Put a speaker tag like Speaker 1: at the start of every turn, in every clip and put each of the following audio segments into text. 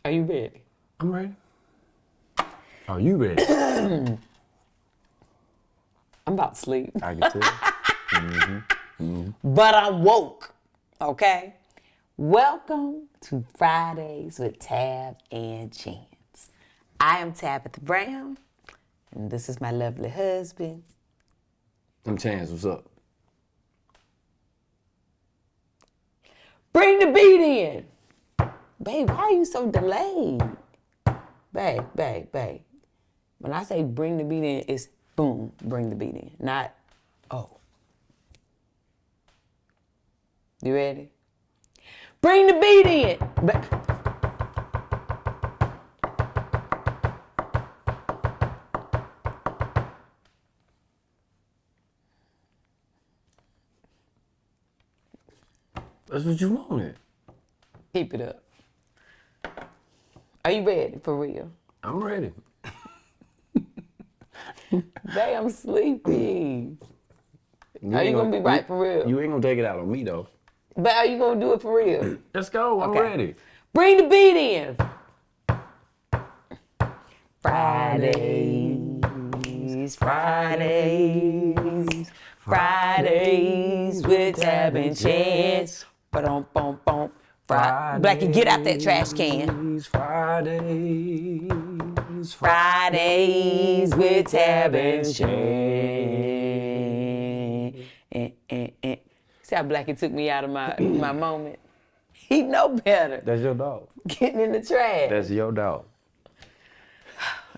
Speaker 1: Are you ready?
Speaker 2: I'm ready. Are you ready?
Speaker 1: I'm about to sleep.
Speaker 2: I can tell.
Speaker 1: But I'm woke, okay? Welcome to Fridays with Tab and Chance. I am Tabitha Brown, and this is my lovely husband.
Speaker 2: I'm Chance, what's up?
Speaker 1: Bring the beat in. Babe, why are you so delayed? Babe. When I say bring the beat in, it's boom, bring the beat in, not oh. You ready? Bring the beat in.
Speaker 2: That's what you wanted.
Speaker 1: Keep it up. Are you ready for real?
Speaker 2: I'm ready.
Speaker 1: Babe, I'm sleepy. Are you gonna be right for real?
Speaker 2: You ain't gonna take it out on me though.
Speaker 1: But are you gonna do it for real?
Speaker 2: Let's go, I'm ready.
Speaker 1: Bring the beat in. Fridays with Tab and Chance. Ba-dum-bum-bum. Blackie, get out that trash can. Fridays with Tab and Chance. See how Blackie took me out of my moment? He know better.
Speaker 2: That's your dog.
Speaker 1: Getting in the trash.
Speaker 2: That's your dog.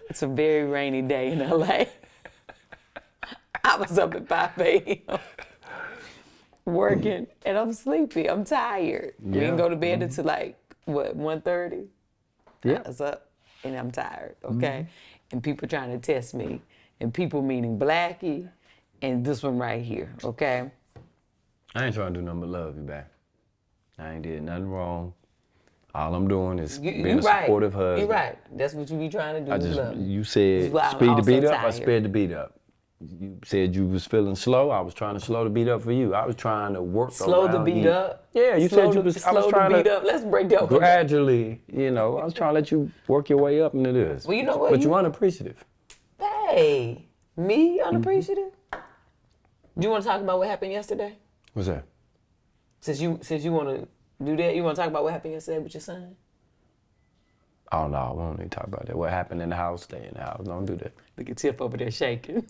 Speaker 1: It's a very rainy day in LA. I was up at 5 a.m. working, and I'm sleepy. I'm tired. We didn't go to bed until like, what, 1:30?
Speaker 2: Yeah.
Speaker 1: I was up, and I'm tired, okay? And people trying to test me, and people meaning Blackie, and this one right here, okay?
Speaker 2: I ain't trying to do nothing but love you back. I ain't did nothing wrong. All I'm doing is being a supportive husband.
Speaker 1: You're right. That's what you be trying to do.
Speaker 2: You said speed the beat up, I sped the beat up. You said you was feeling slow. I was trying to slow the beat up for you. I was trying to work
Speaker 1: slow the beat up.
Speaker 2: Yeah, you said you was. I was trying
Speaker 1: to beat up. Let's break that
Speaker 2: gradually. You know, I was trying to let you work your way up into this.
Speaker 1: Well, you know what?
Speaker 2: But you're unappreciative.
Speaker 1: Hey, me unappreciative? Do you want to talk about what happened yesterday?
Speaker 2: What's that?
Speaker 1: Since you want to do that, you want to talk about what happened yesterday with your son?
Speaker 2: Oh no, we don't need to talk about that. What happened in the house? Stay in the house. Don't do that.
Speaker 1: Look at Tiff over there shaking.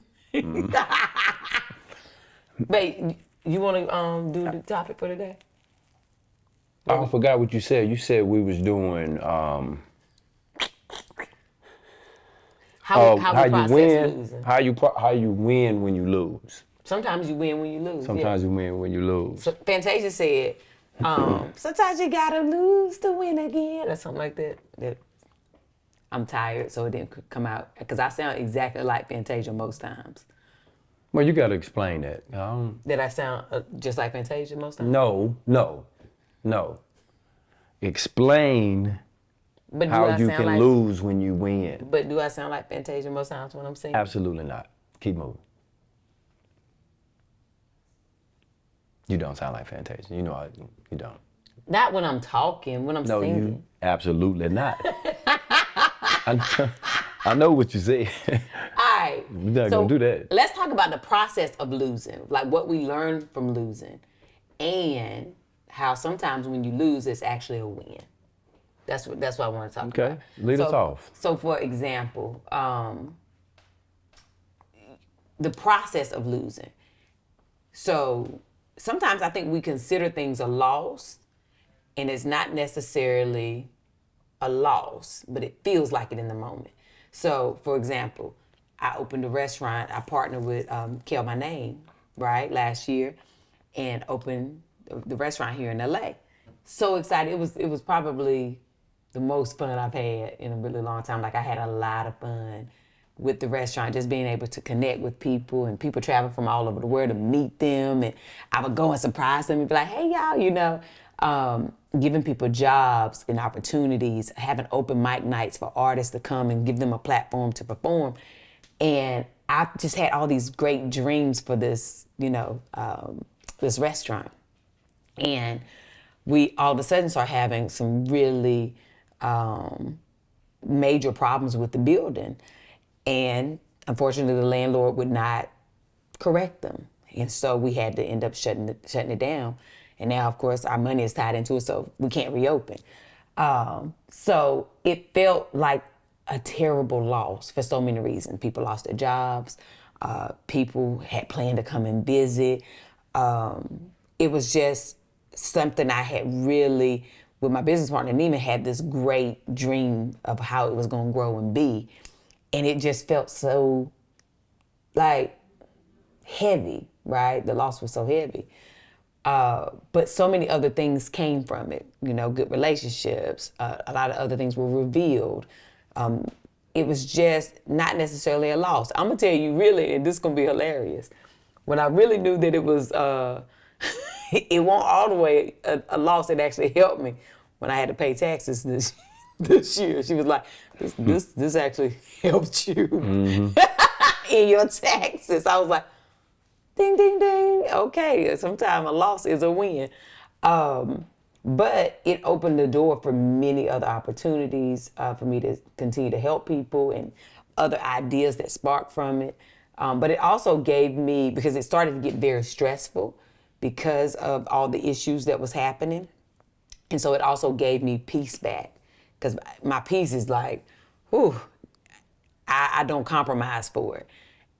Speaker 1: Babe, you want to do the topic for today?
Speaker 2: I forgot what you said. You said we was doing
Speaker 1: how
Speaker 2: you win. Losing. How you win when you lose.
Speaker 1: Sometimes you win when you lose.
Speaker 2: Sometimes you win when you lose.
Speaker 1: So Fantasia said, sometimes you gotta lose to win again, or something like that. I'm tired, so it didn't come out. Because I sound exactly like Fantasia most times.
Speaker 2: Well, you gotta explain that.
Speaker 1: Did I sound just like Fantasia most times?
Speaker 2: No. Explain how you can lose when you win.
Speaker 1: But do I sound like Fantasia most times when I'm singing?
Speaker 2: Absolutely not. Keep moving. You don't sound like Fantasia. You know you don't.
Speaker 1: Not when I'm talking, when I'm singing.
Speaker 2: No, you absolutely not. I know what you said.
Speaker 1: All right.
Speaker 2: You're not going to do that.
Speaker 1: Let's talk about the process of losing, like what we learn from losing, and how sometimes when you lose, it's actually a win. That's what I want to talk about.
Speaker 2: Okay, lead us off.
Speaker 1: So, for example, the process of losing. So, sometimes I think we consider things a loss, and it's not necessarily a loss, but it feels like it in the moment. So, for example, I opened a restaurant. I partnered with Kel My Name, right, last year, and opened the restaurant here in LA. So excited. It was probably the most fun I've had in a really long time. Like, I had a lot of fun with the restaurant, just being able to connect with people, and people travel from all over the world to meet them. And I would go and surprise them and be like, hey, y'all, giving people jobs and opportunities, having open mic nights for artists to come and give them a platform to perform. And I just had all these great dreams for this, this restaurant. And we all of a sudden start having some really major problems with the building. And unfortunately, the landlord would not correct them. And so we had to end up shutting it down. And now, of course, our money is tied into it, so we can't reopen. So it felt like a terrible loss for so many reasons. People lost their jobs. People had planned to come and visit. It was just something I had really, with my business partner, Nina, had this great dream of how it was going to grow and be. And it just felt so, like, heavy, right? The loss was so heavy. But so many other things came from it. You know, good relationships, a lot of other things were revealed. It was just not necessarily a loss. I'm gonna tell you really, and this is gonna be hilarious, when I really knew that it was, it won't all the way a loss, it actually helped me when I had to pay taxes this year. She was like, this actually helped you in your taxes. I was like, ding, ding, ding. Okay, sometimes a loss is a win. But it opened the door for many other opportunities for me to continue to help people and other ideas that sparked from it. But it also gave me, because it started to get very stressful because of all the issues that was happening. And so it also gave me peace back, because my peace is like, whew, I don't compromise for it.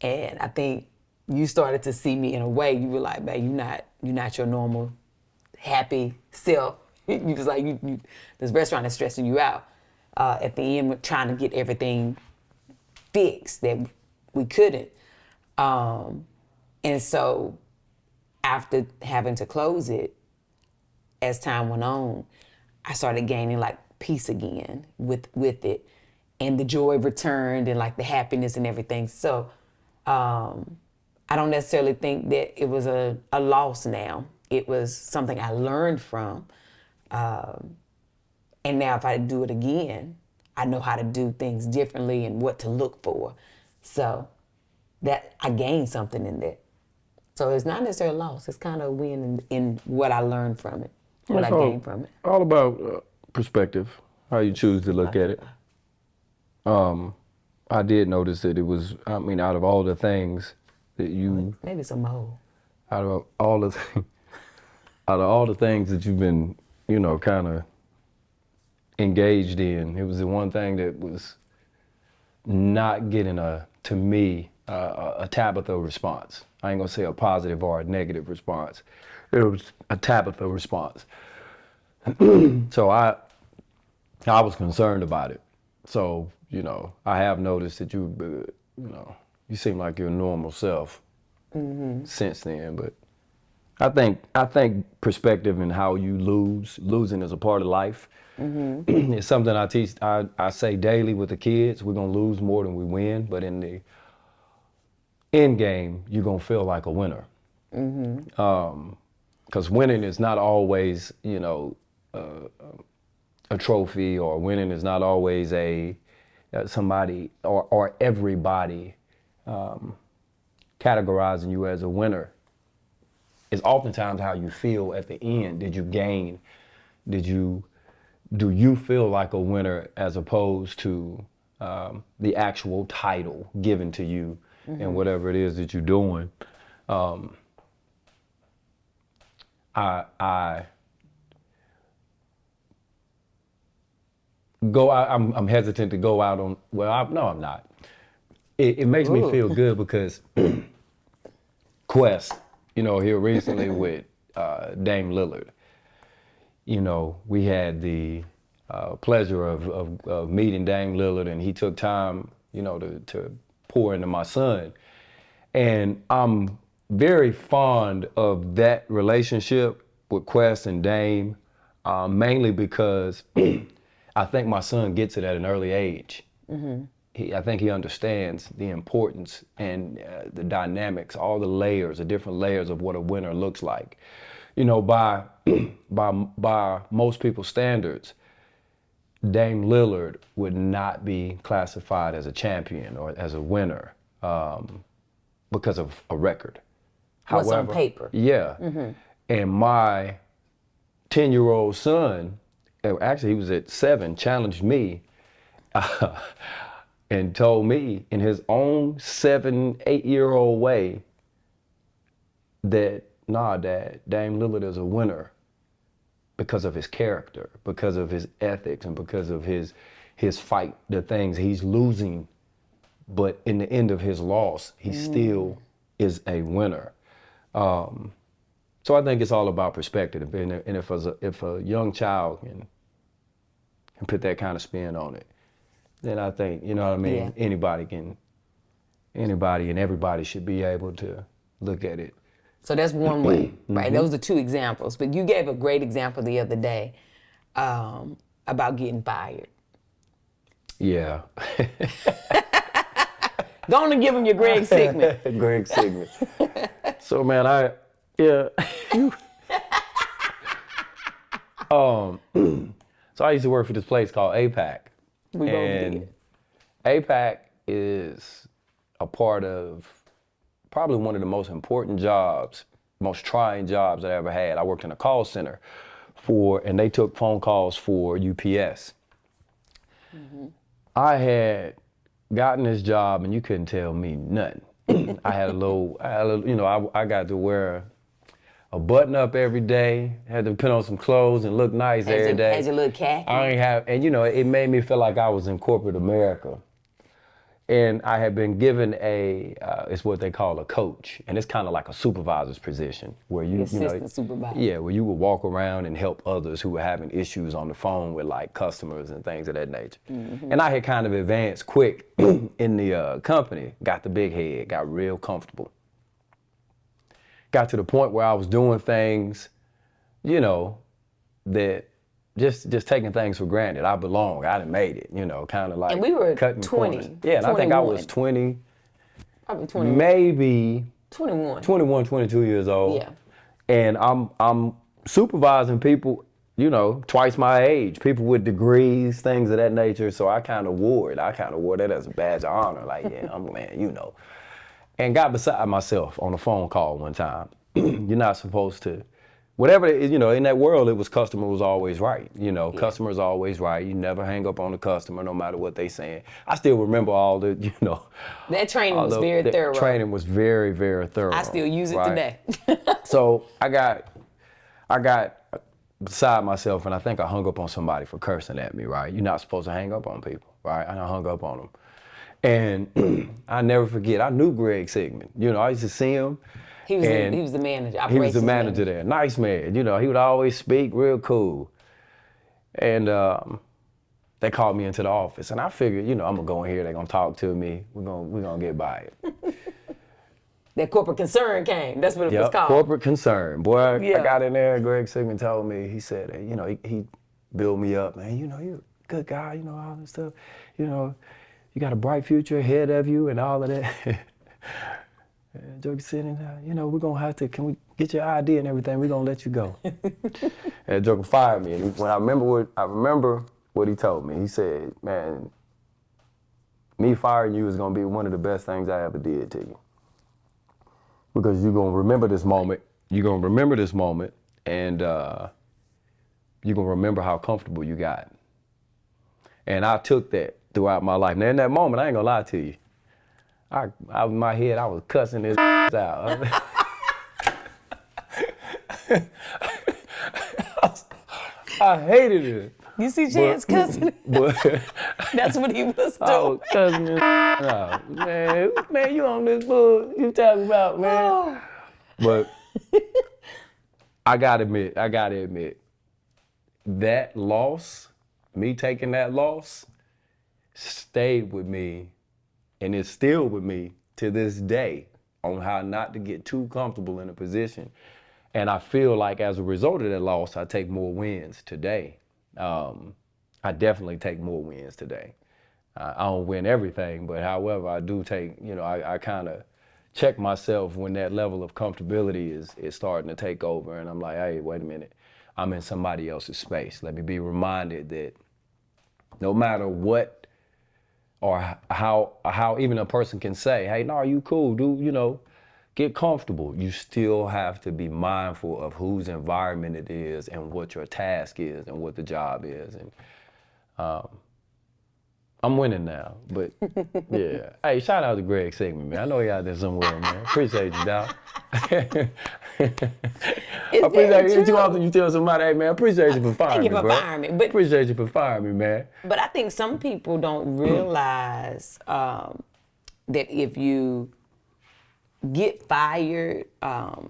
Speaker 1: And I think you started to see me in a way, you were like, man, you're not your normal happy self. You was like, you this restaurant is stressing you out. At the end, we're trying to get everything fixed that we couldn't. And so after having to close it, as time went on, I started gaining like peace again with it. And the joy returned and like the happiness and everything. So I don't necessarily think that it was a loss now. It was something I learned from. And now if I do it again, I know how to do things differently and what to look for. So that I gained something in that. So it's not necessarily a loss. It's kind of a win in what I learned from it, what I gained from it.
Speaker 2: All about perspective, how you choose to look at it. I did notice that it was, I mean, out of all the things that you...
Speaker 1: Maybe some mold.
Speaker 2: Out of all the things that you've been, you know, kind of engaged in, it was the one thing that was not getting to me, a Tabitha response. I ain't gonna say a positive or a negative response. It was a Tabitha response. So I was concerned about it. So, you know, I have noticed that you seem like your normal self since then. But I think perspective and how you losing is a part of life. It's something I teach. I say daily with the kids. We're gonna lose more than we win, but in the end game, you're gonna feel like a winner. Because winning is not always, you know, a trophy, or winning is not always somebody or everybody categorizing you as a winner. It's oftentimes how you feel at the end. Did you gain? Do you feel like a winner as opposed to the actual title given to you and whatever it is that you're doing? I'm hesitant to go out on, no, I'm not. It makes me feel good because Quest, you know, here recently with Dame Lillard, you know, we had the pleasure of meeting Dame Lillard, and he took time, you know, to pour into my son. And I'm very fond of that relationship with Quest and Dame, mainly because I think my son gets it at an early age. I think he understands the importance and the dynamics, all the layers, the different layers of what a winner looks like. You know, by most people's standards, Dame Lillard would not be classified as a champion or as a winner because of a record.
Speaker 1: What's on paper.
Speaker 2: Yeah. And my 10-year-old son actually he was at 7, challenged me and told me in his own 7, 8-year-old way that, nah, Dad, Dame Lillard is a winner because of his character, because of his ethics, and because of his fight, the things he's losing. But in the end of his loss, he still is a winner. So I think it's all about perspective. And if a young child can put that kind of spin on it, then I think, you know what I mean,
Speaker 1: Yeah.
Speaker 2: anybody and everybody should be able to look at it.
Speaker 1: So that's one way, right? Those are 2 examples. But you gave a great example the other day about getting fired.
Speaker 2: Yeah.
Speaker 1: Go on and give him your Greg Sigmund.
Speaker 2: Greg Sigmund. So man, so I used to work for this place called APAC.
Speaker 1: We both
Speaker 2: And
Speaker 1: did.
Speaker 2: APAC is a part of probably one of the most important jobs, most trying jobs that I ever had. I worked in a call center and they took phone calls for UPS. I had gotten this job and you couldn't tell me nothing. I got to wear a button up every day, had to put on some clothes and look nice every day.
Speaker 1: As your little cat.
Speaker 2: And it made me feel like I was in corporate America. And I had been given it's what they call a coach. And it's kind of like a supervisor's position where
Speaker 1: Assistant supervisor.
Speaker 2: Yeah, where you would walk around and help others who were having issues on the phone with like customers and things of that nature. And I had kind of advanced quick in the company, got the big head, got real comfortable. Got to the point where I was doing things, that just taking things for granted. I belong. I done made it, kind of like.
Speaker 1: And we were
Speaker 2: cutting
Speaker 1: 20.
Speaker 2: corners. Yeah, and I think I was 20,
Speaker 1: Probably 21.
Speaker 2: maybe
Speaker 1: 21.
Speaker 2: 21, 22 years old.
Speaker 1: Yeah.
Speaker 2: And I'm supervising people, twice my age, people with degrees, things of that nature. So I kind of wore it. I kind of wore that as a badge of honor. Like, yeah, I'm man, And got beside myself on a phone call one time. You're not supposed to. Whatever it is, in that world, it was customer was always right. Customer's always right. You never hang up on the customer, no matter what they saying. I still remember all the,
Speaker 1: That training was very thorough.
Speaker 2: Training was very, very thorough.
Speaker 1: I still use it
Speaker 2: right?
Speaker 1: today.
Speaker 2: So I got beside myself, and I think I hung up on somebody for cursing at me, right? You're not supposed to hang up on people, right? And I hung up on them. And I never forget, I knew Greg Sigmund. I used to see him.
Speaker 1: He was the manager.
Speaker 2: He was the manager there. Nice man. He would always speak real cool. And they called me into the office. And I figured, I'm going to go in here. They're going to talk to me. We're gonna get by it.
Speaker 1: That corporate concern came. That's what it was called.
Speaker 2: Corporate concern. Boy, I
Speaker 1: Yeah.
Speaker 2: got in there. Greg Sigmund told me, he said, he built me up. Man, you're a good guy, all this stuff. You got a bright future ahead of you and all of that. And Joker said, we're going to have to, can we get your ID and everything? We're going to let you go. And Joker fired me. And when I remember what he told me. He said, man, me firing you is going to be one of the best things I ever did to you. Because you're going to remember this moment. You're going to remember this moment. And you're going to remember how comfortable you got. And I took that throughout my life. Now, in that moment, I ain't going to lie to you. In my head, I was cussing his out. I hated it.
Speaker 1: You see Chance cussing?
Speaker 2: But
Speaker 1: That's what he was
Speaker 2: I
Speaker 1: doing.
Speaker 2: was cussing his out. Man, you on this bull? You talking about, man? But I gotta admit, that loss, me taking that loss, stayed with me. And it's still with me to this day on how not to get too comfortable in a position. And I feel like as a result of that loss, I take more wins today. I definitely take more wins today. I don't win everything, but however, I do take, I kind of check myself when that level of comfortability is starting to take over. And I'm like, hey, wait a minute. I'm in somebody else's space. Let me be reminded that no matter what or how even a person can say, hey, no, you cool, dude, get comfortable. You still have to be mindful of whose environment it is and what your task is and what the job is. And I'm winning now, but yeah. Hey, shout out to Greg Sigmund, man. I know he out there somewhere, man. Appreciate you, dog. I appreciate you. Too often you tell somebody, hey, man, appreciate you for firing me, bro.
Speaker 1: Thank you for firing me. But,
Speaker 2: appreciate you for firing me, man.
Speaker 1: But I think some people don't realize that if you get fired,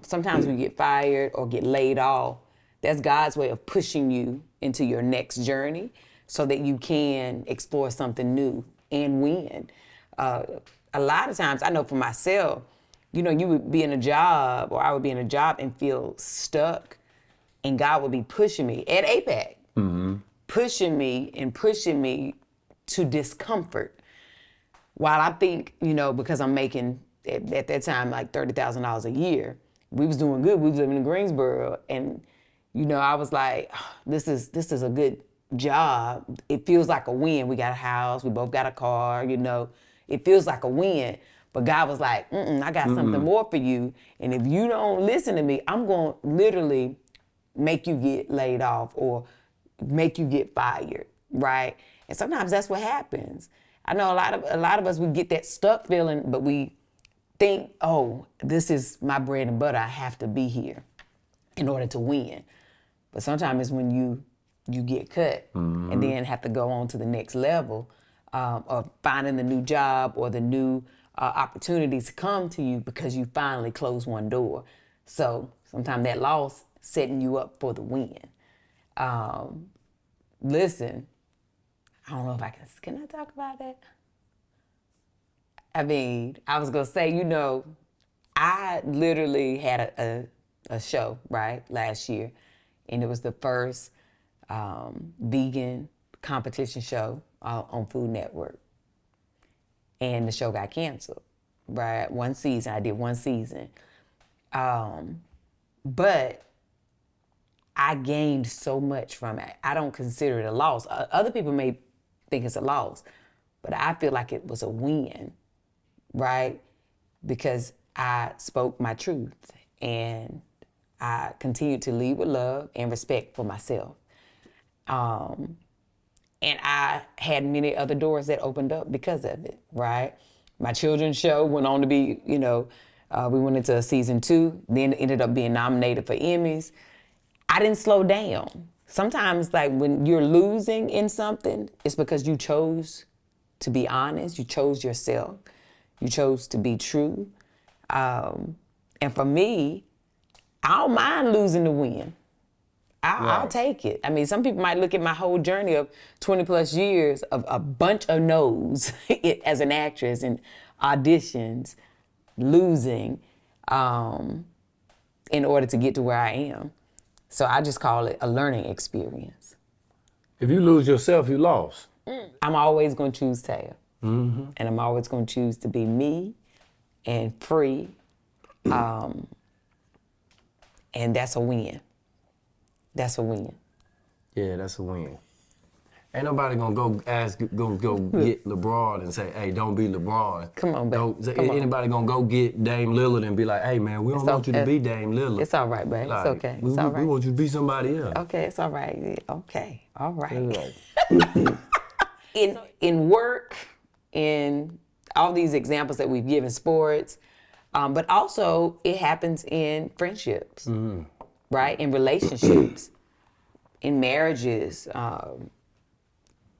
Speaker 1: sometimes we get fired or get laid off, that's God's way of pushing you into your next journey so that you can explore something new and win. A lot of times, I know for myself, you know, you would be in a job or I would be in a job and feel stuck, and God would be pushing me at APAC, pushing me to discomfort. While I think, you know, because I'm making at that time like $30,000 a year, we was doing good. We was living in Greensboro, and you know, I was like, oh, this is a good job. It feels like a win. We got a house. We both got a car. You know, it feels like a win. But God was like, I got something more for you. And if you don't listen to me, I'm going to literally make you get laid off or make you get fired, right? And sometimes that's what happens. I know a lot of us, we get that stuck feeling, but we think, oh, this is my bread and butter. I have to be here in order to win. But sometimes it's when you get cut and then have to go on to the next level of finding the new job or the new opportunities come to you because you finally close one door. So sometimes that loss setting you up for the win. Listen, I don't know if can I talk about that? I mean, I was gonna say, you know, I literally had a show, right, last year, and it was the first vegan competition show on Food Network. And the show got canceled, right? One season, I did one season. But I gained so much from it. I don't consider it a loss. Other people may think it's a loss, but I feel like it was a win, right? Because I spoke my truth and I continued to lead with love and respect for myself. And I had many other doors that opened up because of it, right? My children's show went on to be, you know, we went into season 2, then ended up being nominated for Emmys. I didn't slow down. Sometimes, like, when you're losing in something, it's because you chose to be honest, you chose yourself, you chose to be true. And for me, I don't mind losing to win. I'll take it. I mean, some people might look at my whole journey of 20 plus years of a bunch of no's as an actress and auditions, losing in order to get to where I am. So I just call it a learning experience.
Speaker 2: If you lose yourself, you lost.
Speaker 1: I'm always going to choose Taya. And I'm always going to choose to be me and free. And that's a win. That's a win.
Speaker 2: Yeah, that's a win. Ain't nobody gonna go get LeBron and say, hey, don't be LeBron.
Speaker 1: Come on, babe.
Speaker 2: Anybody gonna go get Dame Lillard and be like, hey, man, we don't want you to be Dame Lillard.
Speaker 1: It's all right, babe.
Speaker 2: Like,
Speaker 1: it's okay.
Speaker 2: We want you to be somebody else.
Speaker 1: Okay, it's all right. Okay, all right. In work, in all these examples that we've given, sports, but also it happens in friendships, right? In relationships, in marriages.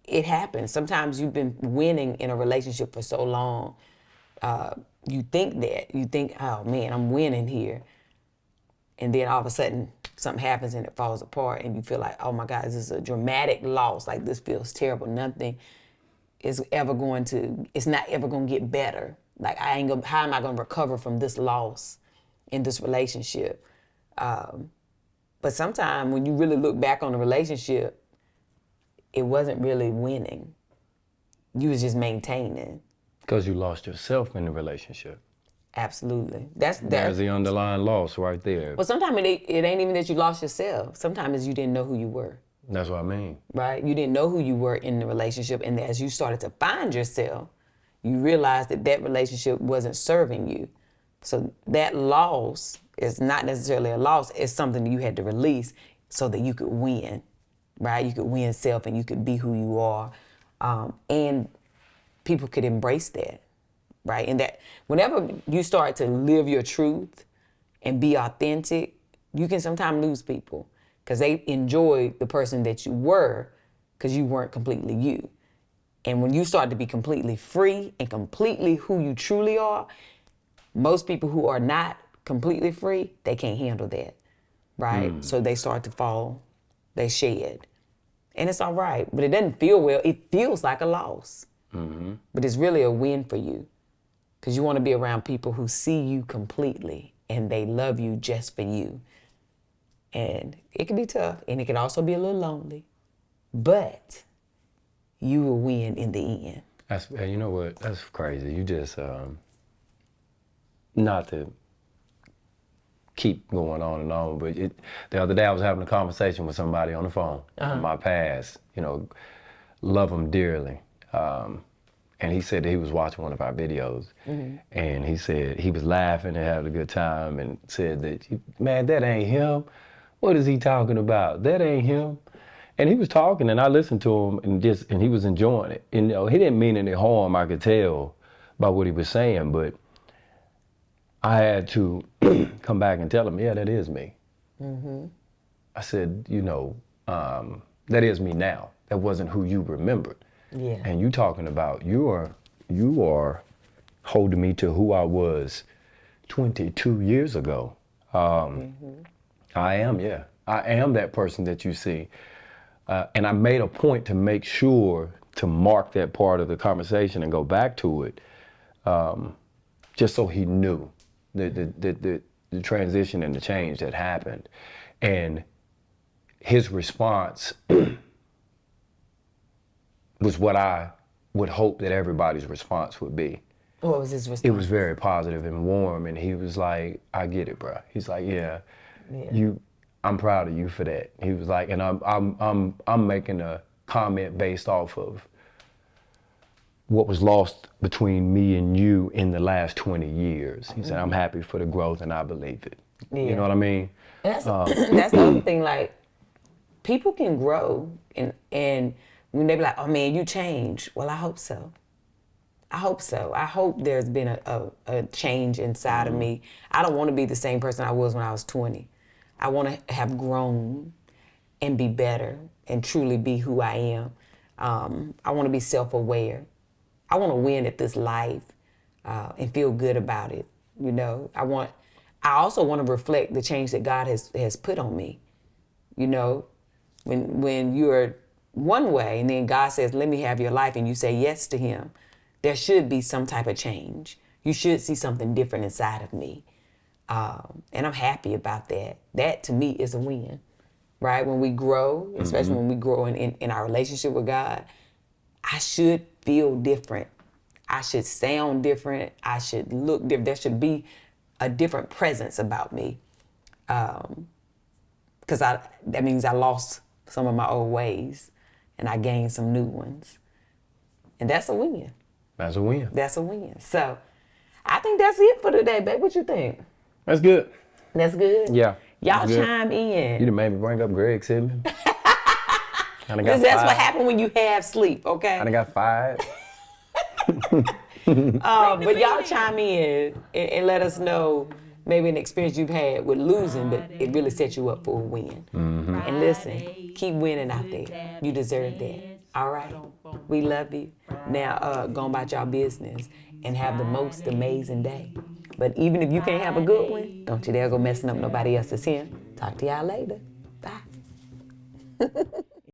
Speaker 1: It happens. Sometimes you've been winning in a relationship for so long. You think, oh man, I'm winning here. And then all of a sudden something happens and it falls apart and you feel like, oh my God, this is a dramatic loss. Like, this feels terrible. Nothing is it's not ever gonna get better. Like, how am I gonna recover from this loss in this relationship? But sometimes when you really look back on the relationship, it wasn't really winning. You was just maintaining.
Speaker 2: Because you lost yourself in the relationship.
Speaker 1: Absolutely.
Speaker 2: There's the underlying loss right there.
Speaker 1: Well, sometimes it ain't even that you lost yourself. Sometimes you didn't know who you were.
Speaker 2: That's what I mean.
Speaker 1: Right? You didn't know who you were in the relationship. And as you started to find yourself, you realized that relationship wasn't serving you. So that loss is not necessarily a loss. It's something that you had to release so that you could win, right? You could win self and you could be who you are. And people could embrace that, right? And that whenever you start to live your truth and be authentic, you can sometimes lose people because they enjoy the person that you were because you weren't completely you. And when you start to be completely free and completely who you truly are, most people who are not completely free, they can't handle that, right? So they start to fall, they shed. And it's all right, but it doesn't feel well. It feels like a loss, but it's really a win for you because you want to be around people who see you completely and they love you just for you. And it can be tough and it can also be a little lonely, but you will win in the end.
Speaker 2: That's, you know what? That's crazy. You just, not to keep going on and on, but the other day I was having a conversation with somebody on the phone from my past, you know, love them dearly. And he said that he was watching one of our videos and he said he was laughing and having a good time and said that, man, that ain't him. What is he talking about? That ain't him. And he was talking and I listened to him and he was enjoying it. And, you know, he didn't mean any harm, I could tell by what he was saying, but I had to come back and tell him, yeah, that is me. I said, you know, that is me now. That wasn't who you remembered.
Speaker 1: Yeah.
Speaker 2: And you talking about, you are holding me to who I was 22 years ago. I am, yeah. I am that person that you see. And I made a point to make sure to mark that part of the conversation and go back to it, just so he knew the transition and the change that happened. And his response was what I would hope that everybody's response would be.
Speaker 1: What was his response?
Speaker 2: It was very positive and warm, and he was like, I get it, bro. He's like, yeah. I'm proud of you for that. He was like, and I'm making a comment based off of what was lost between me and you in the last 20 years. He said, I'm happy for the growth and I believe it.
Speaker 1: Yeah.
Speaker 2: You know what I mean?
Speaker 1: That's the other thing, like, people can grow and when they be like, oh man, you changed. Well, I hope so. I hope so. I hope there's been a change inside of me. I don't want to be the same person I was when I was 20. I want to have grown and be better and truly be who I am. I want to be self-aware. I want to win at this life and feel good about it. You know, I also want to reflect the change that God has put on me. You know, when you're one way and then God says, let me have your life, and you say yes to him, there should be some type of change. You should see something different inside of me. And I'm happy about that. That to me is a win, right? When we grow, especially when we grow in our relationship with God, I should feel different. I should sound different. I should look different. There should be a different presence about me. Because that means I lost some of my old ways and I gained some new ones. And that's a win.
Speaker 2: That's a win.
Speaker 1: That's a win. So I think that's it for today, babe. What you think?
Speaker 2: That's good.
Speaker 1: That's good?
Speaker 2: Yeah.
Speaker 1: Y'all
Speaker 2: good.
Speaker 1: chime in.
Speaker 2: You done made me bring up Greg Simmons.
Speaker 1: That's what happened when you have sleep, okay?
Speaker 2: I done got 5.
Speaker 1: But y'all chime in and let us know maybe an experience you've had with losing, but it really set you up for a win. And listen, keep winning out there. You deserve that. All right? We love you. Now, go about y'all business and have the most amazing day. But even if you can't have a good one, don't you dare go messing up nobody else's here. Talk to y'all later. Bye.